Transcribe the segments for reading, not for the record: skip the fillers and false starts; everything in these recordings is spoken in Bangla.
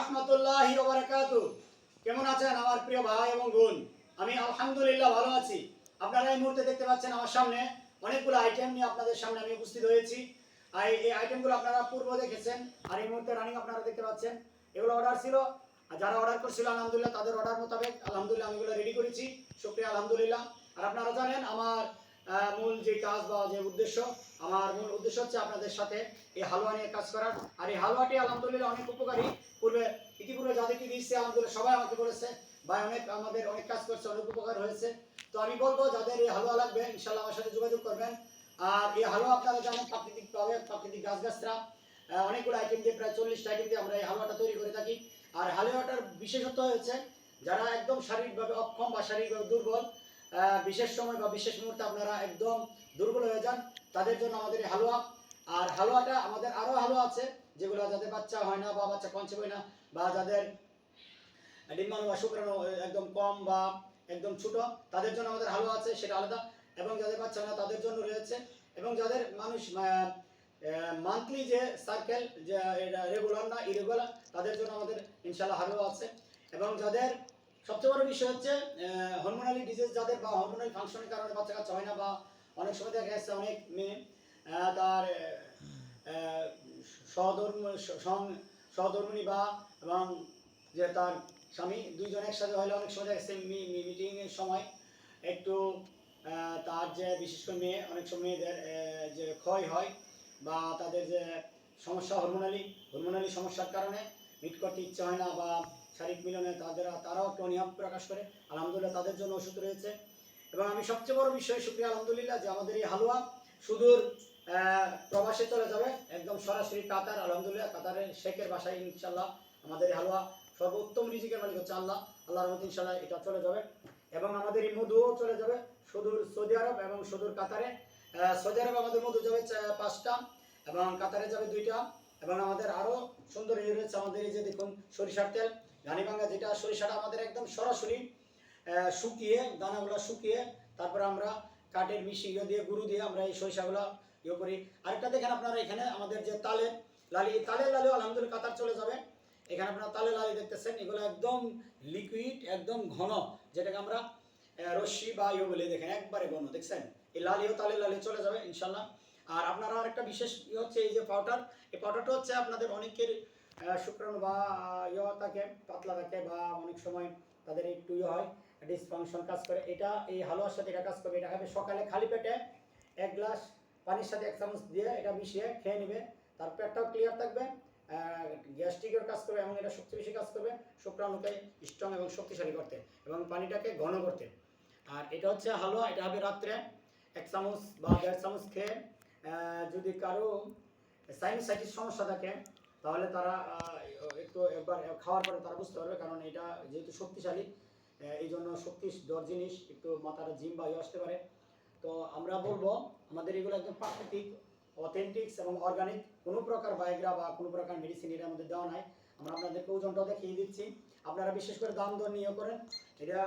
রাহমাতুল্লাহি ওয়া বারাকাতুহু। কেমন আছেন আমার প্রিয় ভাই এবং বোন? আমি আলহামদুলিল্লাহ ভালো আছি। আপনারা এই মুহূর্তে দেখতে পাচ্ছেন আমার সামনে অনেকগুলো আইটেম নিয়ে আপনাদের সামনে আমি উপস্থিত হয়েছি। আর এই আইটেমগুলো আপনারা পূর্ব দেখেছেন, আর এই মুহূর্তে রানিং আপনারা দেখতে পাচ্ছেন। এগুলো অর্ডার ছিল, আর যারা অর্ডার করছিল আলহামদুলিল্লাহ তাদের অর্ডার মোতাবেক আলহামদুলিল্লাহ আমি এগুলো রেডি করেছি। শুকরিয়া আলহামদুলিল্লাহ। আর আপনারা জানেন আমার মূল যে কাজ বা যে উদ্দেশ্য, আমার মূল উদ্দেশ্য হচ্ছে আপনাদের সাথে এই হালুয়া নিয়ে কাজ করার। আর এই হালুয়াটি আলহামদুলিল্লাহ অনেক উপকারী। ইতিপূর্বে যাদেরকে দিয়েছে আলহামদুলিল্লাহ সবাই আমাকে বলেছে ভাই আমাদের অনেক কাজ করছে, অনেক উপকার হয়েছে। তো আমি বলবো যাদের এই হালুয়া লাগবে ইনশাল্লাহ আমার সাথে যোগাযোগ করবেন। আর এই হালুয়া আপনারা জানেন প্রাকৃতিকভাবে, প্রাকৃতিক গাছগাছরা অনেকগুলো আইটেম দিয়ে, প্রায় 40টা আইটেম দিয়ে আমরা এই হালুয়াটা তৈরি করে থাকি। আর হালুয়াটার বিশেষত্ব হচ্ছে যারা একদম শারীরিকভাবে অক্ষম বা শারীরিকভাবে দুর্বল, বিশেষ সময় বা বিশেষ মুহূর্তে আপনারা একদম দুর্বল হয়ে যান, তাদের জন্য আমাদের এই হালুয়া। আর হালুয়াটা আমাদের আরও হালুয়া আছে যেগুলো যাদের বাচ্চা হয় না বা বাচ্চা কনসেপ্ট হয় না, বা যাদের ডিম্বাণু বা শুক্রাণু একদম কম বা একদম ছোট, তাদের জন্য আমাদের হালুয়া আছে, সেটা আলাদা। এবং যাদের বাচ্চা হয় না তাদের জন্য রয়েছে। এবং যাদের মানুষ মান্থলি যে সার্কেল, যে রেগুলার না ইরেগুলার, তাদের জন্য আমাদের ইনশাল্লাহ হালুয়া আছে। এবং যাদের সবচেয়ে বড় বিষয় হচ্ছে হরমোনালি ডিজিজ, যাদের বা হরমোনাল ফাংশনের কারণে বাচ্চা কাচ্চা হয় না, বা অনেক সময় দেখা যাচ্ছে অনেক মেয়ে তার সহধর্মিণী বা এবং যে তার স্বামী দুইজন একসাথে হলে অনেক সময় দেখা যাচ্ছে মিটিংয়ের সময় একটু তার যে বিশেষ করে মেয়ে, অনেক সময় মেয়েদের যে ক্ষয় হয় বা তাদের যে সমস্যা হরমোনালি সমস্যার কারণে মিট করতে ইচ্ছা হয় না বা শারীরিক মিলনে তারাও একটু অনীহা প্রকাশ করে, আলহামদুলিল্লাহ তাদের জন্য ওষুধ রয়েছে। এবং আমি সবচেয়ে বড় বিষয় শুকরিয়া আলহামদুলিল্লাহ যে আমাদের এই হালুয়া সুদূর প্রবাসে চলে যাবে, একদম সরাসরি কাতার, আলহামদুলিল্লাহ কাতারের শেখের বাসায় ইনশাল্লাহ আমাদের এই হালুয়া সর্বোত্তম রিজিকের মালিক হচ্ছে আল্লাহ, আল্লাহর রহমতে ইনশাল্লাহ এটা চলে যাবে। এবং আমাদের এই মধুও চলে যাবে সুদূর সৌদি আরব এবং সুদূর কাতারে। সৌদি আরবে আমাদের মধু যাবে 5টা এবং কাতারে যাবে 2টা। এবং আমাদের আরও সুন্দর রয়েছে আমাদের এই যে দেখুন সরিষার তেল ঘানিভাঙ্গা, যেটা সরিষাটা আমাদের একদম সরাসরি শুকিয়ে, দানাগুলো শুকিয়ে তারপরে আমরা কাঠের মিশি দিয়ে গুঁড়ো দিয়ে আমরা এই সরিষাগুলো করি। আরেকটা দেখেন আপনারা এখানে আমাদের যে তালের লালি আলহামদুলিল্লাহ কাতার চলে যাবে। এখানে আপনারা তালের লালি দেখতেছেন, এগুলো একদম লিকুইড, একদম ঘন, যেটাকে আমরা রশ্মি বা বলে, দেখেন একবারে ঘন, দেখছেন এই লালিও তালের লালি চলে যাবে ইনশাল্লাহ। আর আপনারা আরেকটা বিশেষ হচ্ছে এই যে পাউডার, এই পাউডারটা হচ্ছে আপনাদের অনেকের শুক্রাণু বা থাকে, পাতলা থাকে, বা অনেক সময় তাদের একটু হয় ডিসফাংশন কাজ করে, এটা এই হালুয়ার সাথে এটা কাজ করবে। এটা খাবে সকালে খালি পেটে 1 গ্লাস পানির সাথে 1 চামচ দিয়ে এটা মিশিয়ে খেয়ে নেবে, তার পেটটাও ক্লিয়ার থাকবে, গ্যাস্ট্রিকের কাজ করবে এবং এটা সবচেয়ে বেশি কাজ করবে শুক্রাণুকে স্ট্রং এবং শক্তিশালী করতে এবং পানিটাকে ঘন করতে। আর এটা হচ্ছে হালুয়া, এটা হবে রাত্রে 1 চামচ বা 1.5 চামচ খেয়ে, যদি কারো সাইনোসাইটিস সমস্যা থাকে তাহলে তারা একটু একবার খাওয়ার পরে তারা বুঝতে পারবে, কারণ এটা যেহেতু শক্তিশালী, এই জন্য শক্তিধর জিনিস একটু মাথার জিম বা আসতে পারে। তো আমরা বলবো আমাদের এগুলো একদম প্রাকৃতিক, অথেন্টিক্স এবং অর্গানিক, কোনো প্রকার বায়োগ্রা বা কোনো প্রকার মেডিসিন এটার মধ্যে দেওয়া নাই। আমরা আপনাদেরকে ওজনটাও দেখিয়ে দিচ্ছি, আপনারা বিশেষ করে দাম দর নিয়ে করেন,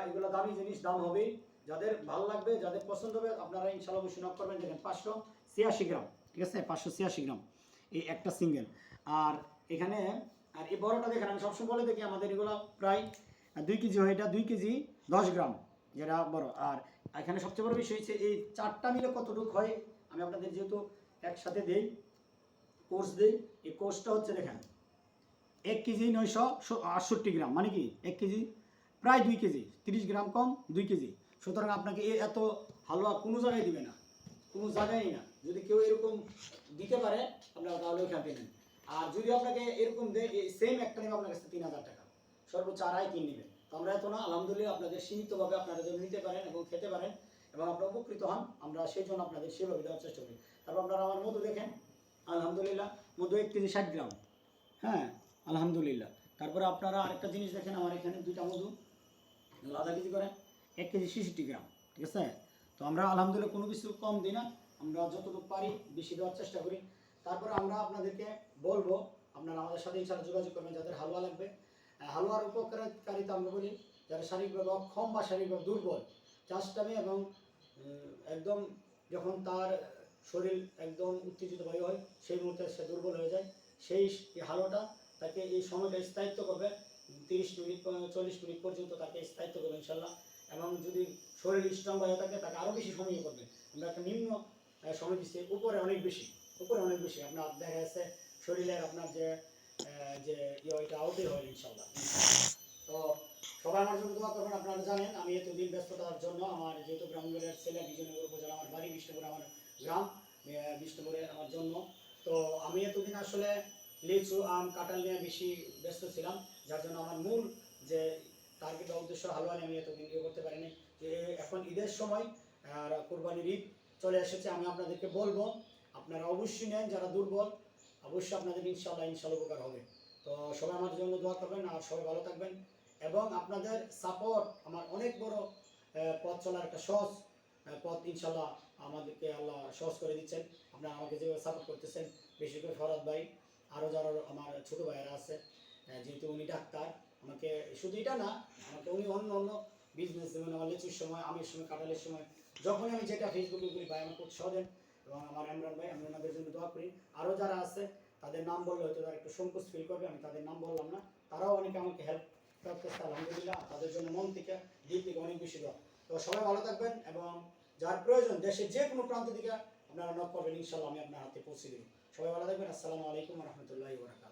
এগুলো দামি জিনিস, দাম হবেই। যাদের ভালো লাগবে, যাদের পছন্দ হবে, আপনারা ইনশাল্লাহ অবশ্যই নক করবেন। দেখেন 586 গ্রাম, ঠিক আছে, 586 গ্রাম এই একটা সিঙ্গেল। আর এখানে আর এই বড়টা দেখেন, আমি সবসময় বলে দেখি আমাদের এগুলো প্রায় 2 কেজি হয়, এটা 2 কেজি 10 গ্রাম যেটা বড়। আর এখানে সবচেয়ে বড় বিষয় হচ্ছে এই 4টা মিলে কতটুকু হয়, আমি আপনাদের যেহেতু একসাথে দেই, কোর্স দেই, এই কোর্সটা হচ্ছে দেখেন 1 কেজি 968 গ্রাম, মানে কি 1 কেজি প্রায় 2 কেজি, 30 গ্রাম কম 2 কেজি। সুতরাং আপনাকে এত হালুয়া কোনো জায়গায় দিবে না, কোনো জায়গায় না। যদি কেউ এরকম দিতে পারে আপনারা তাহলে ওইখান থেকে নেন। আর যদি আপনাকে এরকম দেয়, সেম একটা নেবে আপনার কাছে 3000 টাকা, সর্বোচ্চ 2.5-3 নেবেন। তো আমরা এত না, আলহামদুলিল্লাহ আপনাদের সীমিতভাবে আপনারা যেন নিতে পারেন এবং খেতে পারেন এবং আপনারা উপকৃত হন, আমরা সেই জন্য আপনাদের সেভাবে দেওয়ার চেষ্টা করি। তারপর আপনারা আমার মধু দেখেন, আলহামদুলিল্লাহ মধু 1 কেজি 60 গ্রাম, হ্যাঁ আলহামদুলিল্লাহ। তারপরে আপনারা আরেকটা জিনিস দেখেন, আমার এখানে 2টা মধু আধা কেজি করে 1 কেজি 66 গ্রাম, ঠিক আছে। তো আমরা আলহামদুলিল্লাহ কোনো কিছু কম দিই না, আমরা যতটুকু পারি বেশি দেওয়ার চেষ্টা করি। তারপরে আমরা আপনাদেরকে বলবো আপনারা আমাদের সাথে ইনশাআল্লাহ যোগাযোগ করবেন যাদের হালুয়া লাগবে। হালুয়ার উপকারিতা আমরা বলি, যারা শারীরিকভাবে অক্ষম বা শারীরিকভাবে দুর্বল, চাষটামে এবং একদম যখন তার শরীর একদম উত্তেজিত বায়ু হয় সেই মুহূর্তে সে দুর্বল হয়ে যায়, সেই হালুয়াটা তাকে এই সময়টা স্থায়িত্ব করবে, 30 মিনিট 40 মিনিট পর্যন্ত তাকে স্থায়িত্ব করবে ইনশাল্লাহ। এবং যদি শরীর স্ট্রং হয়ে থাকে তাকে আরও বেশি সময় করবে। আমরা একটা নিম্ন সময় দিচ্ছি, উপরে অনেক বেশি, উপরে অনেক বেশি আপনার দেখা যাচ্ছে শরীরের আপনার যে যে ওইটা আউটই হয় ইনশাল্লাহ। তো সবাই আমার জন্য দোয়া করবেন। আপনারা জানেন আমি এতদিন ব্যস্ততার জন্য আমার যেহেতু গ্রামগঞ্জের ছেলে, বিজয়নগর উপজেলা আমার বাড়ি, বিষ্ণুপুরে আমার গ্রাম, বিষ্ণুপুরে আমার জন্ম। তো আমি এতদিন আসলে লিচু, আম, কাঁঠাল নিয়ে বেশি ব্যস্ত ছিলাম, যার জন্য আমার মূল যে টার্গেট বা উদ্দেশ্য হালুয়া নিয়ে আমি এতদিন ইয়ে করতে পারিনি। যে এখন ঈদের সময় আর কোরবানির ঈদ চলে এসেছে, আমি আপনাদেরকে বলবো আপনারা অবশ্যই নেন, যারা দুর্বল অবশ্যই আপনাদের ইনশাল্লাহ উপকার হবে। তো সবাই আমার জন্য দোয়া করবেন, আর সবাই ভালো থাকবেন। এবং আপনাদের সাপোর্ট আমার অনেক বড় পথ চলার একটা সহজ পথ ইনশাল্লাহ আমাদেরকে আল্লাহ সহজ করে দিচ্ছেন। আপনারা আমাকে যেভাবে সাপোর্ট করতেছেন, বেশি করে ফরাদ ভাই, আরও যারা আমার ছোটো ভাইয়েরা আছে, যেহেতু উনি ডাক্তার, আমাকে শুধু এটা না, আমাকে উনি অন্য অন্য বিজনেস, যেমন আমার লিচুর সময়, আমের সময়, কাঁঠালের সময়, যখনই আমি যেটা ফেসবুকে করি ভাই আমাকে উৎসাহ দেন। এবং আমার ইমরান ভাই, আমি ওনাদের জন্য দোয়া করি। আরও যারা আছে তাদের নাম বললে হয়তো তারা একটু সংকোচ ফিল করবে, আমি তাদের নাম বললাম না, তারাও অনেকে আমাকে হেল্প করতেছে আলহামদুলিল্লাহ, তাদের জন্য মন থেকে দিক থেকে অনেক বেশি দোয়া। তো সবাই ভালো থাকবেন, এবং যার প্রয়োজন দেশের যে কোনো প্রান্ত থেকে আপনারা নক করবেন, ইনশাল্লাহ আমি আপনার হাতে পৌঁছে দেব। সবাই ভালো থাকবেন। আসসালামু আলাইকুম রহমতুল্লাহি ওয়া বারাকাতুহু।